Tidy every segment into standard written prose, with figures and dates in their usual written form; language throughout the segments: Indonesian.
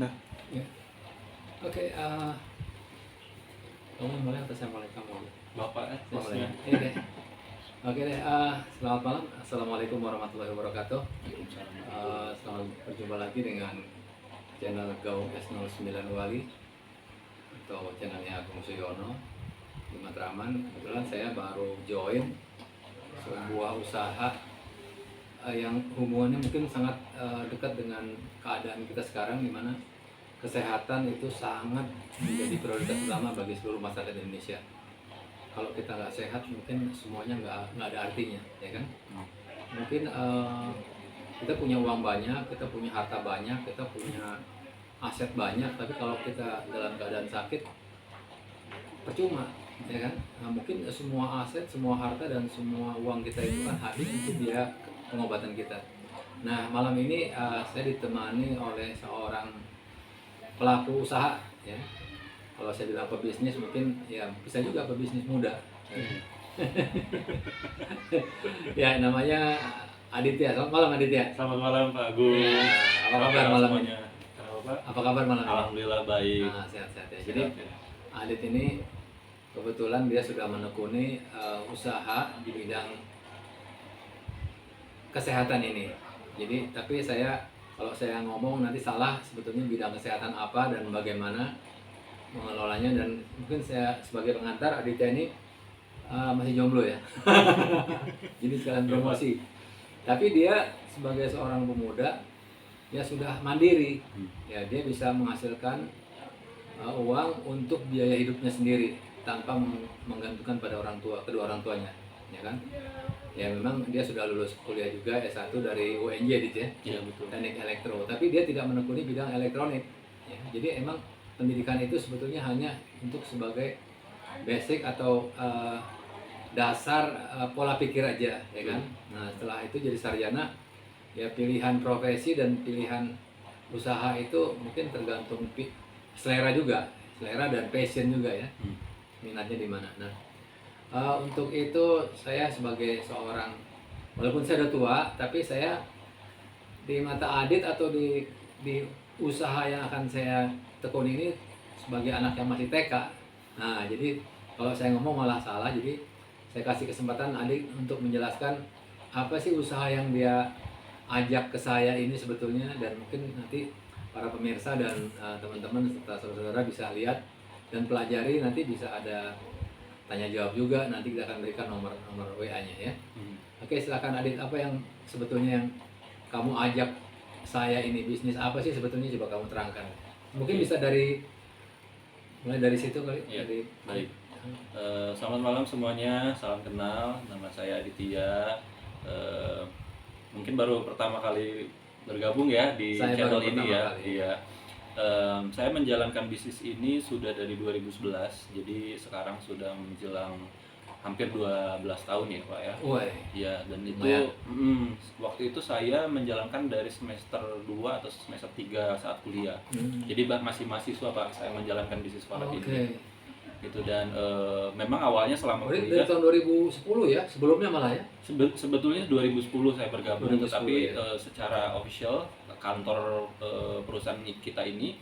Nah, Ya. Oke, kamu mulai atau saya mulai? Kamu mulai. Bapak Saya mulai. hostnya. Iya deh. Oke deh. Selamat malam. Assalamualaikum warahmatullahi wabarakatuh. Selamat berjumpa lagi dengan channel Gaung S09 Wali atau channelnya Agung Suyono di Matraman. Kebetulan saya baru join sebuah usaha yang hubungannya mungkin sangat dekat dengan keadaan kita sekarang, di mana kesehatan itu sangat menjadi prioritas utama bagi seluruh masyarakat Indonesia. Kalau kita nggak sehat, mungkin semuanya nggak ada artinya, ya kan? Mungkin kita punya uang banyak, kita punya harta banyak, kita punya aset banyak, tapi kalau kita dalam keadaan sakit, percuma, ya kan? Nah, mungkin semua aset, semua harta, dan semua uang kita itu kan habis untuk biaya pengobatan kita. Nah, malam ini saya ditemani oleh seorang pelaku usaha, ya. Kalau saya bilang pebisnis, mungkin ya bisa juga pebisnis muda. Ya, namanya Aditya. Selamat malam, Aditya. Selamat malam Pak Agung. Ya, apa kabar malam ini? semuanya? Kenapa Pak? Apa kabar malam ini? Alhamdulillah baik. Nah, sehat-sehat ya. Jadi Sehat, ya. Adit ini kebetulan dia sudah menekuni usaha di bidang kesehatan ini. Jadi, tapi kalau saya ngomong nanti salah, sebetulnya bidang kesehatan apa dan bagaimana mengelolanya, dan mungkin saya sebagai pengantar, Aditya ini masih jomblo ya. Jadi sekalian promosi. Tapi dia sebagai seorang pemuda, dia sudah mandiri. Ya, dia bisa menghasilkan uang untuk biaya hidupnya sendiri tanpa menggantungkan pada kedua orang tuanya, ya kan? Ya, memang dia sudah lulus kuliah juga S1 dari UNJ gitu ya. Iya betul. Teknik elektro, tapi dia tidak menekuni bidang elektronik. Ya, jadi emang pendidikan itu sebetulnya hanya untuk sebagai basic atau dasar pola pikir aja, ya kan? Nah, setelah itu jadi sarjana, ya pilihan profesi dan pilihan usaha itu mungkin tergantung selera juga, selera dan passion juga ya, minatnya di mana. Nah, untuk itu saya sebagai seorang, walaupun saya udah tua, tapi saya di mata Adit atau di usaha yang akan saya tekuni ini sebagai anak yang masih TK. Nah, jadi kalau saya ngomong malah salah, jadi saya kasih kesempatan Adit untuk menjelaskan apa sih usaha yang dia ajak ke saya ini sebetulnya, dan mungkin nanti para pemirsa dan teman-teman serta saudara-saudara bisa lihat dan pelajari, nanti bisa ada tanya jawab juga, nanti kita akan berikan nomor WA-nya ya. Oke, silakan Adit, apa yang sebetulnya yang kamu ajak saya ini, bisnis apa sih sebetulnya, coba kamu terangkan. Mungkin bisa mulai dari situ kali. Ya, Dari baik. Selamat malam semuanya, salam kenal, nama saya Aditya. Mungkin baru pertama kali bergabung ya di Saya channel baru ini pertama ya. kali. Iya. Saya menjalankan bisnis ini sudah dari 2011, jadi sekarang sudah menjelang hampir 12 tahun ya Pak ya. Woi. Iya, dan itu Lumayan. waktu itu saya menjalankan dari semester 2 atau semester 3 saat kuliah. Jadi masih mahasiswa Pak, saya menjalankan bisnis Farad Oke. ini. Gitu, dan memang awalnya selama Dari kuliah tahun 2010 ya, sebelumnya malah ya. sebetulnya 2010 saya bergabung, 2010, tetapi ya. Secara official kantor perusahaan kita ini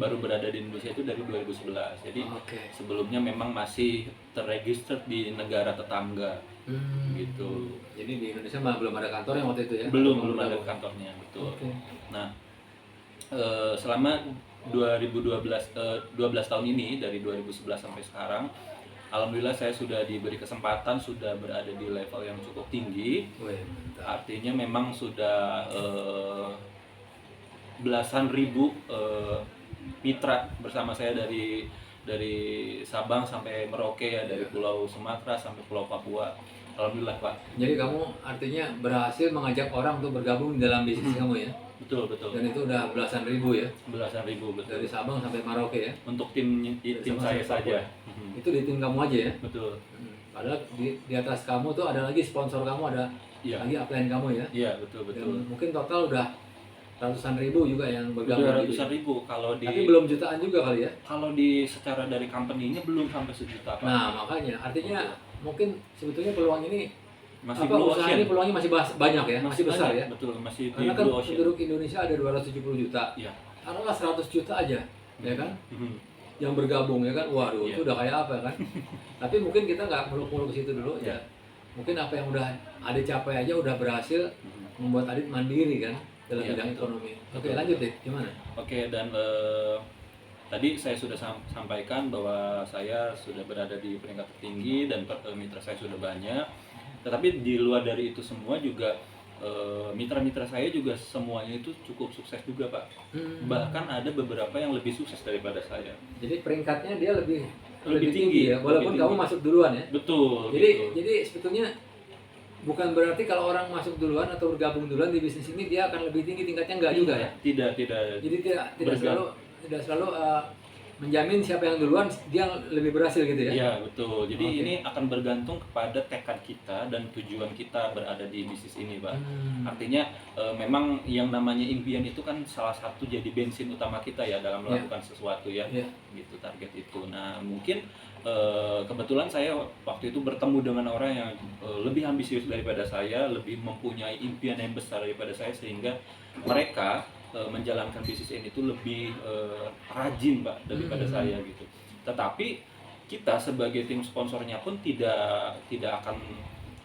baru berada di Indonesia itu dari 2011. Jadi Oke. sebelumnya memang masih terregister di negara tetangga gitu. Jadi di Indonesia malah belum ada kantor yang waktu itu ya? Belum ada kantornya, betul. Oke. Nah, selama 2012 12 tahun ini, dari 2011 sampai sekarang, alhamdulillah saya sudah diberi kesempatan, sudah berada di level yang cukup tinggi. Wih, mantap. Artinya memang sudah belasan ribu mitra bersama saya dari Sabang sampai Merauke ya, dari Pulau Sumatera sampai Pulau Papua. Alhamdulillah Pak. Jadi kamu artinya berhasil mengajak orang untuk bergabung di dalam bisnis kamu ya? Betul. Dan itu udah belasan ribu ya? Belasan ribu, betul. Dari Sabang sampai Merauke ya? Untuk tim Sama saya sampai saja. Papua. Itu di tim kamu aja ya? Betul. Padahal di atas kamu tuh ada lagi sponsor kamu, ada lagi upline kamu ya? Iya, betul. Dan mungkin total udah ratusan ribu juga yang bergabung. Udah ratusan ribu tapi belum jutaan juga kali ya? Kalau secara dari company-nya belum sampai sejuta Pak. Nah, makanya artinya mungkin sebetulnya peluang ini masih usaha ini peluangnya masih banyak ya, masih besar banyak, ya. Betul, masih di Karena kan blue ocean. penduduk Indonesia ada 270 juta. Iya. taruhlah 100 juta aja, ya kan? Mhm. Yang bergabung, ya kan? Waduh, Iya. itu udah kayak apa kan? Tapi mungkin kita nggak muluk-muluk ke situ dulu ya. Iya. Mungkin apa yang udah Adit capai aja udah berhasil Mhm. membuat Adit mandiri kan dalam Iya, bidang betul. ekonomi. Oke, Betul, lanjut betul. deh, gimana? Oke, dan tadi saya sudah sampaikan bahwa saya sudah berada di peringkat tertinggi dan mitra saya sudah banyak. Tetapi di luar dari itu semua juga mitra-mitra saya juga semuanya itu cukup sukses juga, Pak. Bahkan ada beberapa yang lebih sukses daripada saya. Jadi peringkatnya dia lebih Lebih tinggi, ya, walaupun lebih kamu tinggi. masuk duluan ya. Betul, Jadi gitu. jadi sebetulnya bukan berarti kalau orang masuk duluan atau bergabung duluan di bisnis ini dia akan lebih tinggi tingkatnya, enggak juga ya. Tidak. Jadi tidak selalu Bergan- menjamin siapa yang duluan dia lebih berhasil gitu ya. Iya, betul. Jadi Oke. ini akan bergantung kepada tekad kita dan tujuan kita berada di bisnis ini, Pak. Artinya memang yang namanya impian itu kan salah satu jadi bensin utama kita ya dalam melakukan sesuatu ya. Iya. Gitu target itu. Nah, mungkin kebetulan saya waktu itu bertemu dengan orang yang lebih ambisius daripada saya, lebih mempunyai impian yang besar daripada saya sehingga mereka menjalankan bisnis ini tuh lebih rajin, Pak, daripada saya gitu. Tetapi kita sebagai tim sponsornya pun tidak akan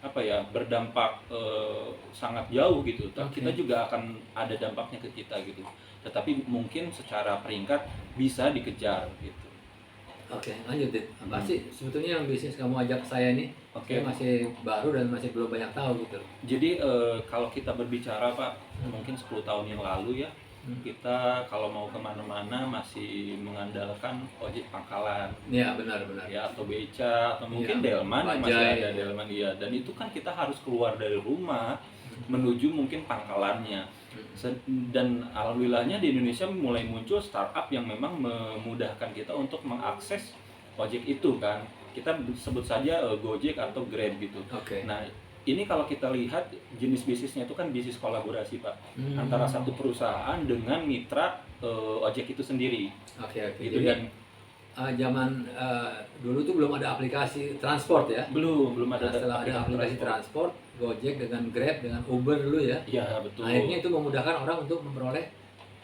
apa ya berdampak sangat jauh gitu. Oke. Kita juga akan ada dampaknya ke kita gitu. Tetapi mungkin secara peringkat bisa dikejar gitu. Oke, lanjut deh. Apa sih sebetulnya yang bisnis kamu ajak saya nih? Oke. Saya masih baru dan masih belum banyak tahu gitu. Jadi kalau kita berbicara, Pak, mungkin 10 tahun yang lalu ya, kita kalau mau kemana-mana masih mengandalkan ojek pangkalan. Iya, benar. Ya, atau beca atau mungkin Iya, delman yang masih bajai, ada ya. delman, iya, dan itu kan kita harus keluar dari rumah menuju mungkin pangkalannya. Dan alhamdulillahnya di Indonesia mulai muncul startup yang memang memudahkan kita untuk mengakses ojek itu kan. Kita sebut saja Gojek atau Grab gitu. Oke. Nah, ini kalau kita lihat jenis bisnisnya itu kan bisnis kolaborasi, Pak, antara satu perusahaan dengan mitra ojek itu sendiri. Oke. Gitu. Jadi Dan zaman dulu tuh belum ada aplikasi transport ya. belum ada Nah, setelah ada aplikasi transport, Gojek dengan Grab dengan Uber dulu ya. Iya, betul. Akhirnya itu memudahkan orang untuk memperoleh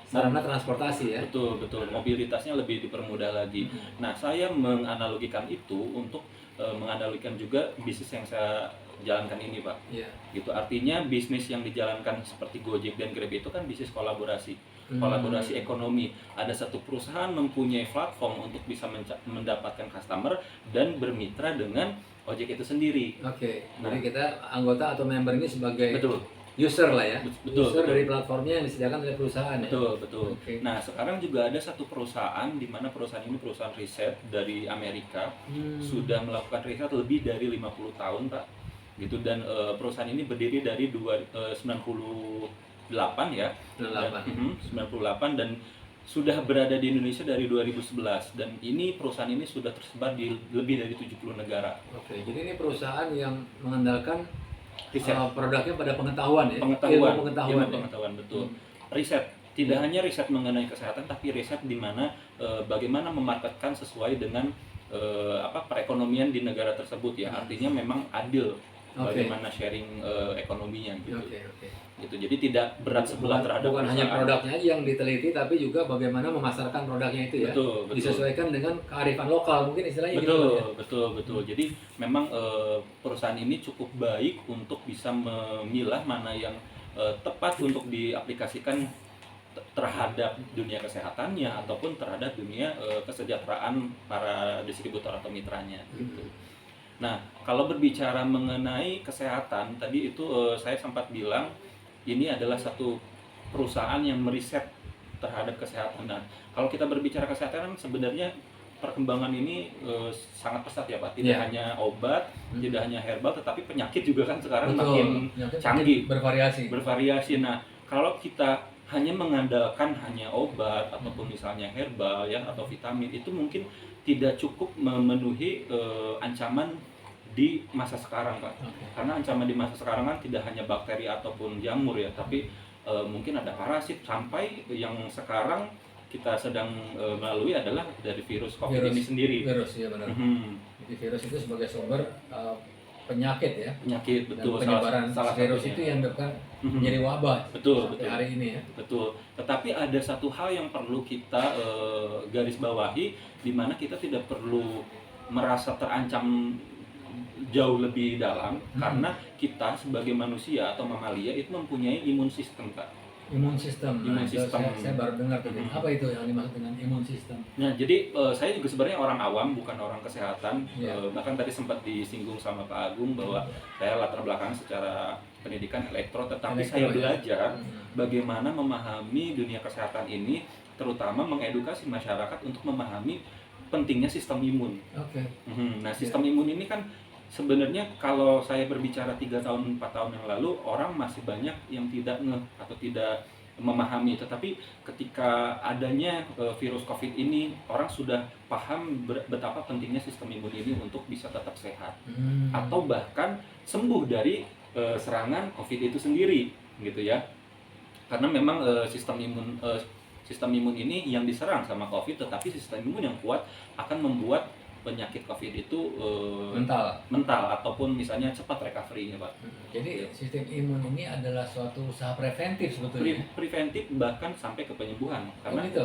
sarana transportasi ya. Betul. Mobilitasnya lebih dipermudah lagi. Nah, saya menganalogikan itu untuk menganalogikan juga bisnis yang saya jalankan ini, Pak. Iya. Gitu. Artinya bisnis yang dijalankan seperti Gojek dan Grab itu kan bisnis kolaborasi. Kolaborasi ekonomi. Ada satu perusahaan mempunyai platform untuk bisa mendapatkan customer dan bermitra dengan ojek itu sendiri. Oke. Nah. Jadi kita anggota atau member ini sebagai Betul. user lah ya. Betul. Dari platformnya yang disediakan oleh perusahaan ya. Betul. Oke. Nah, sekarang juga ada satu perusahaan di mana perusahaan ini perusahaan riset dari Amerika, sudah melakukan riset lebih dari 50 tahun, Pak. Gitu. Dan perusahaan ini berdiri dari 98 ya. 98 dan sudah berada di Indonesia dari 2011 dan ini perusahaan ini sudah tersebar di lebih dari 70 negara. Oke. Jadi ini perusahaan yang mengandalkan Riset. produknya pada pengetahuan ya. Ilmu Ilmu pengetahuan. Ya? pengetahuan, betul. Riset, tidak hanya riset mengenai kesehatan tapi riset di mana bagaimana memarketkan sesuai dengan perekonomian di negara tersebut ya. Artinya memang adil bagaimana sharing ekonominya gitu. Oke. Gitu. Jadi tidak berat sebelah terhadap bukan hanya perusahaan. produknya aja yang diteliti tapi juga bagaimana memasarkan produknya itu ya. Betul. Disesuaikan dengan kearifan lokal mungkin istilahnya gitu ya. Betul. Jadi memang perusahaan ini cukup baik untuk bisa memilah mana yang tepat untuk diaplikasikan terhadap dunia kesehatannya ataupun terhadap dunia kesejahteraan para distributor atau mitranya gitu. Nah, kalau berbicara mengenai kesehatan tadi itu saya sempat bilang ini adalah satu perusahaan yang meriset terhadap kesehatan. Nah, kalau kita berbicara kesehatan sebenarnya perkembangan ini sangat pesat ya, Pak. Tidak hanya obat, tidak hanya herbal, tetapi penyakit juga kan sekarang makin canggih, bervariasi. Nah, kalau kita hanya mengandalkan hanya obat ataupun misalnya herbal ya atau vitamin itu mungkin tidak cukup memenuhi ancaman di masa sekarang, Pak. Karena ancaman di masa sekarang kan tidak hanya bakteri ataupun jamur ya, tapi mungkin ada parasit sampai yang sekarang kita sedang melalui adalah dari virus COVID ini sendiri. Virus ya benar. Jadi virus itu sebagai sumber penyakit ya. Penyakit, Dan betul. penyebaran Salah virus satunya. itu yang menyebabkan Mhm. menjadi wabah Betul, sampai betul. hari ini ya. Betul. Tetapi ada satu hal yang perlu kita garis bawahi, di mana kita tidak perlu merasa terancam jauh lebih dalam, karena kita sebagai manusia atau mamalia itu mempunyai imun sistem, Pak. Imun sistem. Nah, Imun itu sistem. saya baru dengar tuh. Mhm. Apa itu yang dimaksud dengan imun sistem? Nah, jadi saya juga sebenarnya orang awam, bukan orang kesehatan. Iya. Bahkan tadi sempat disinggung sama Pak Agung bahwa saya latar belakang secara pendidikan elektro, tetapi Elektro, saya ya. belajar bagaimana memahami dunia kesehatan ini, terutama mengedukasi masyarakat untuk memahami pentingnya sistem imun. Oke. Nah, sistem imun ini kan sebenarnya kalau saya berbicara 3 tahun 4 tahun yang lalu, orang masih banyak yang tidak ngeh atau tidak memahami. Tetapi ketika adanya virus COVID ini, orang sudah paham betapa pentingnya sistem imun ini untuk bisa tetap sehat atau bahkan sembuh dari serangan COVID itu sendiri, gitu ya. Karena memang sistem imun ini yang diserang sama COVID, tetapi sistem imun yang kuat akan membuat penyakit COVID itu mental ataupun misalnya cepat recovery-nya, Pak. Jadi sistem imun ini adalah suatu usaha preventif sebetulnya. Preventif bahkan sampai ke penyembuhan. Karena Karena itu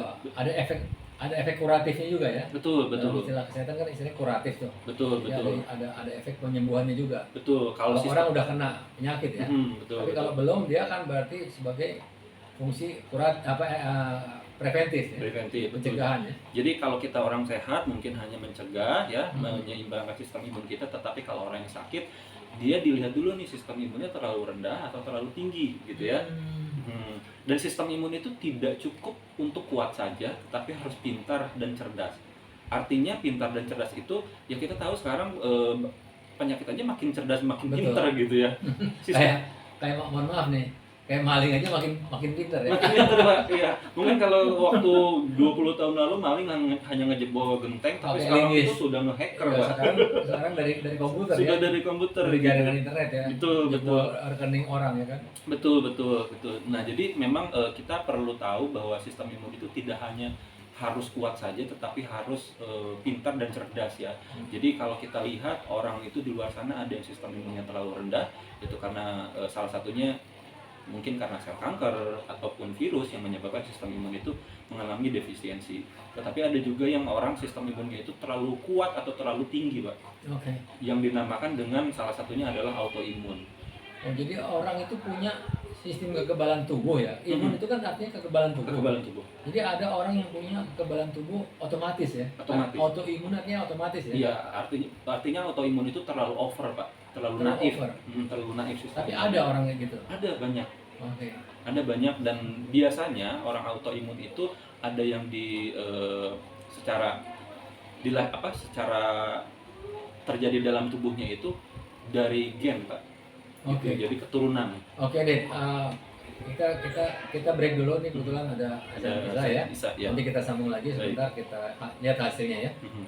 ada efek kuratifnya juga ya. betul. Dalam istilah kesehatan kan istilahnya kuratif tuh. Betul. Jadi ada efek penyembuhannya juga. Betul. Kalau orang udah kena penyakit ya. Betul. Tapi kalau belum, dia kan berarti sebagai fungsi preventif ya. Preventif, betul. Pencegahan ya. Jadi kalau kita orang sehat mungkin hanya mencegah ya, menyeimbangkan sistem imun kita, tetapi kalau orang yang sakit, dia dilihat dulu nih sistem imunnya terlalu rendah atau terlalu tinggi gitu ya. Dan sistem imun itu tidak cukup untuk kuat saja, tapi harus pintar dan cerdas. Artinya pintar dan cerdas itu ya kita tahu sekarang penyakit aja makin cerdas makin Betul. pintar gitu ya. Kayak mohon maaf nih, kayak maling aja makin pintar ya. Makin pintar, Pak. Iya. Mungkin kalau waktu 20 tahun lalu maling hanya ngejebol genteng, tapi Pakai sekarang linggis. itu sudah nge-hacker, Ya, Pak. sekarang dari komputer Sudah ya. dari komputer. Dari gitu. jaringan internet ya. Betul. Rekening orang ya kan. Betul. Nah, jadi memang kita perlu tahu bahwa sistem imun itu tidak hanya harus kuat saja, tetapi harus pintar dan cerdas ya. Jadi kalau kita lihat orang itu di luar sana ada yang sistem imunnya terlalu rendah, itu karena salah satunya mungkin karena sel kanker ataupun virus yang menyebabkan sistem imun itu mengalami defisiensi. Tetapi ada juga yang orang sistem imunnya itu terlalu kuat atau terlalu tinggi, Pak. Oke. Yang dinamakan dengan salah satunya adalah autoimun. Oh, jadi orang itu punya sistem kekebalan tubuh ya. Imun itu kan artinya kekebalan tubuh. Kekebalan tubuh. Jadi ada orang yang punya kekebalan tubuh otomatis ya. Otomatis. Autoimun artinya otomatis ya. Iya, artinya autoimun itu terlalu over, Pak. Terlalu naif. over. Terlalu naif sistem. Tapi ada orang kayak gitu. Ada banyak. Oke. Ada banyak, dan biasanya orang autoimun itu ada yang secara terjadi dalam tubuhnya itu dari gen, Pak. Oke. Jadi keturunan. Oke deh, kita break dulu nih, kebetulan ada ya. Bisa ya. Nanti kita sambung lagi sebentar, kita lihat hasilnya ya. Mhm.